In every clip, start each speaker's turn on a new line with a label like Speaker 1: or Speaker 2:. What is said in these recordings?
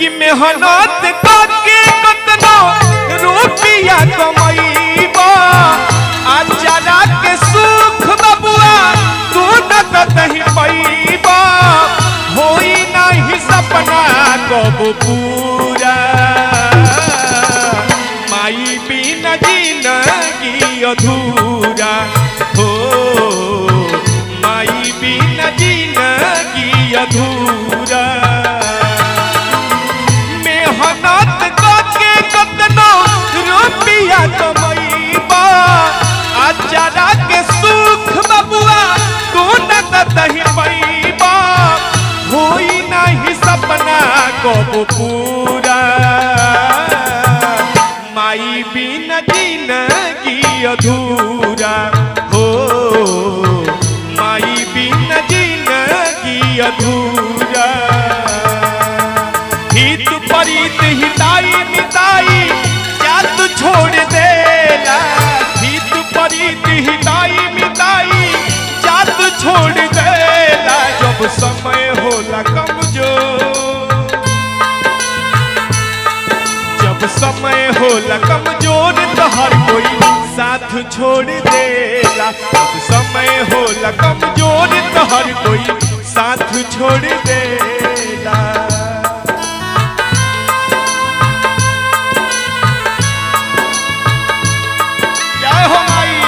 Speaker 1: कि मेहनत करके कतना रुपया कमाईबा आचारा के सुख बबुआ तू न कतही पैबा होई नहीं सपना कब पूरा माई बिना जिंदगी अधूरा हो माई बिना जिंदगी अधूरा मेहनत करके कतना रुपया कमाईबा आचारा के सुख बबुआ तू न कतही पैबा होई नहीं सपना कब पूरा माई बिना जिंदगी अधूरा हो माई बिना जिंदगी अधूरा हित परित हिताई मिताई जात छोड़ देला हित परित हिताई मिताई जात छोड़ देला जब समय होला कमजोर जब समय होला कमजोर तो हर कोई साथ छोड़ देला जब समय होला कमजोर तो हर कोई साथ छोड़ देला जय हो माई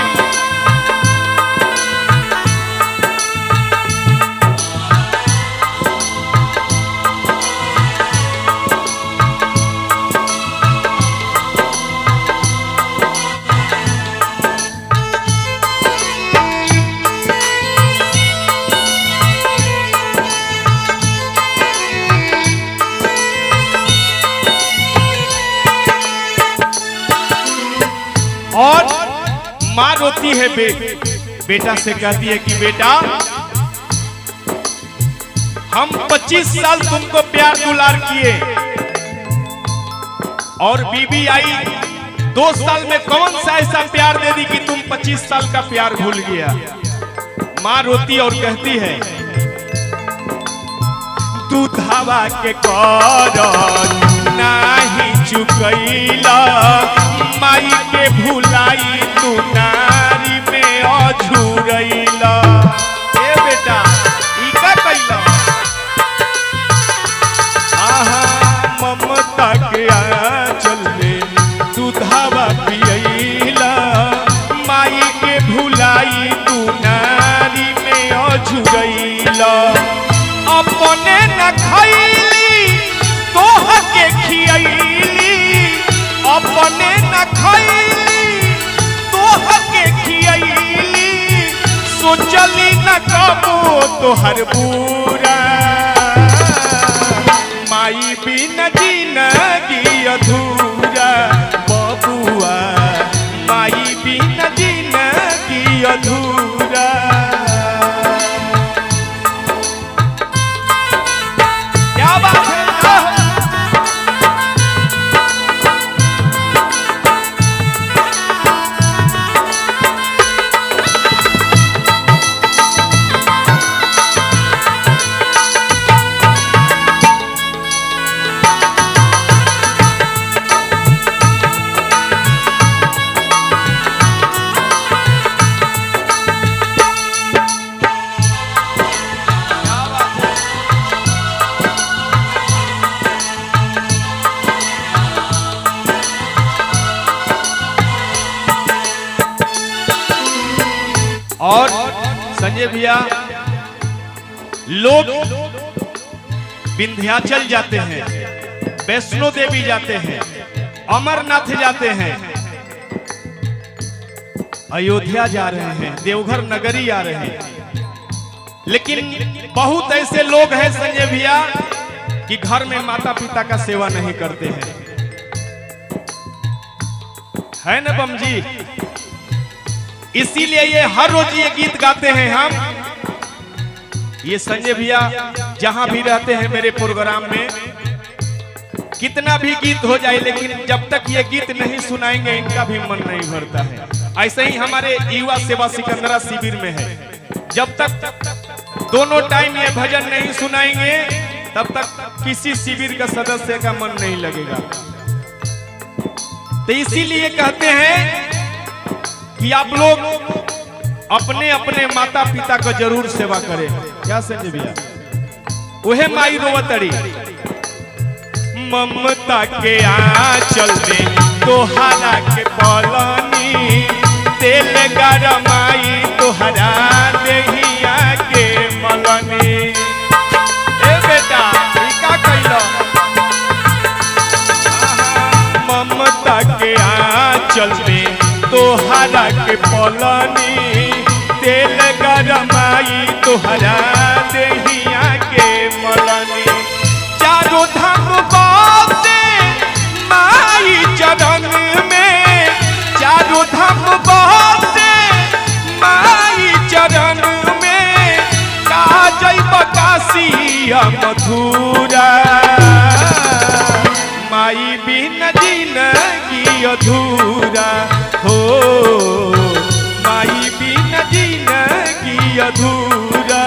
Speaker 1: और माँ रोती है बेटा से कहती है कि बेटा हम 25 साल तुमको प्यार दुलार किए और बीबी आई 2 साल में कौन सा ऐसा प्यार दे दी कि तुम 25 साल का प्यार भूल गया। माँ रोती और कहती है दूधावा के कारण नाही चुकैला माई के भुलाई तू नारी में अझुरैला ए बेटा ई का कैला आहा ममता के आंचल में दूधावा पियैला माई के भुलाई तू नारी में अझुरैला अपने न खैली तोह के खियैली अपने न खैली तोह के खियैली सोचली न कबो तोहर बुरा माई बिना जिंदगी अधूरा बबुआ माई बिना जिंदगी अधूरा क्या बात है और संजय भैया लोग विंध्याचल जाते हैं, वैष्णो देवी जाते हैं, अमरनाथ जाते हैं, अयोध्या जा रहे हैं, देवघर नगरी आ रहे हैं, लेकिन बहुत ऐसे लोग हैं संजय भैया कि घर में माता पिता का सेवा नहीं करते हैं, है ना बम जी। इसीलिए ये हर रोज ये गीत गाते हैं हम। ये संजय भैया जहां भी रहते हैं मेरे प्रोग्राम में, कितना भी गीत हो जाए लेकिन जब तक ये गीत नहीं सुनाएंगे इनका भी मन नहीं भरता है। ऐसे ही हमारे युवा सेवा सिकंदरा शिविर में है, जब तक दोनों टाइम ये भजन नहीं सुनाएंगे तब तक किसी शिविर का सदस्य का मन नहीं लगेगा। तो इसीलिए कहते हैं कि आप लोग अपने अपने माता पिता का जरूर सेवा करें। क्या संजय भैया? वह माई रोवतड़ी ममता के आंचल में तोहरा के पलनी तेल गरमाई तोहरा देहिया के मलनी। ए बेटा का कइलो ममता के आंचल में तोहरा के पलनी तेल गरमाई तोहरा देहिया के मलनी। चारों धाम बासे माई चरण में, चारों धाम बासे माई चरण में, काजई बकासी मधुरा माई बिन जिंदगी अधूरा हो, माई बिन जिंदगी अधूरा।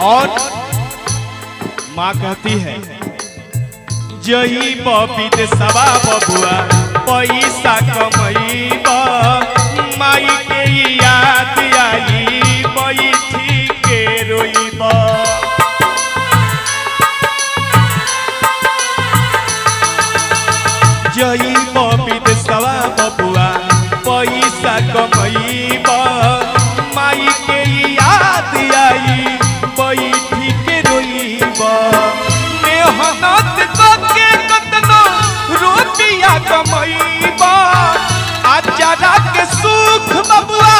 Speaker 1: और माँ कहती है जही विदेशवा बबुआ पैसा कमईबा माई के याद आई बैठी के रोईबा। जही विदेशवा बबुआ पैसा कमईबा माई के याद आई बैठी के रोईबा। मेहनत करके कतना रुपया कमईबा आचारा के सुख बबुआ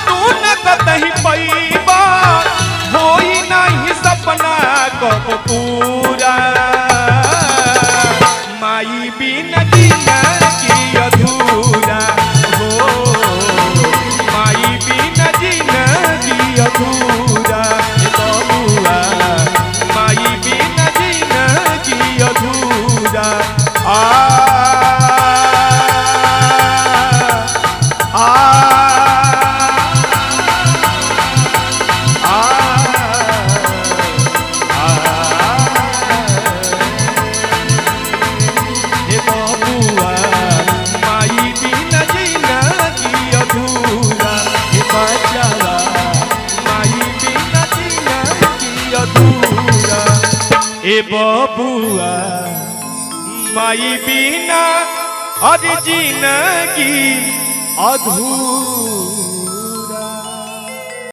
Speaker 1: तू न कतही पैबा। होई नहीं सपना कब पूरा माई बिन जिंदगी अधूरा हो, माई बिन जिंदगी अधूरा। माई बिन जिंदगी अधूरा। हे बबुआ माई बिन जिंदगी अधूरा। हे बचावा माई बिन जिंदगी अधूरा। ए बबुआ माई बिना और जिंदगी अधूरा।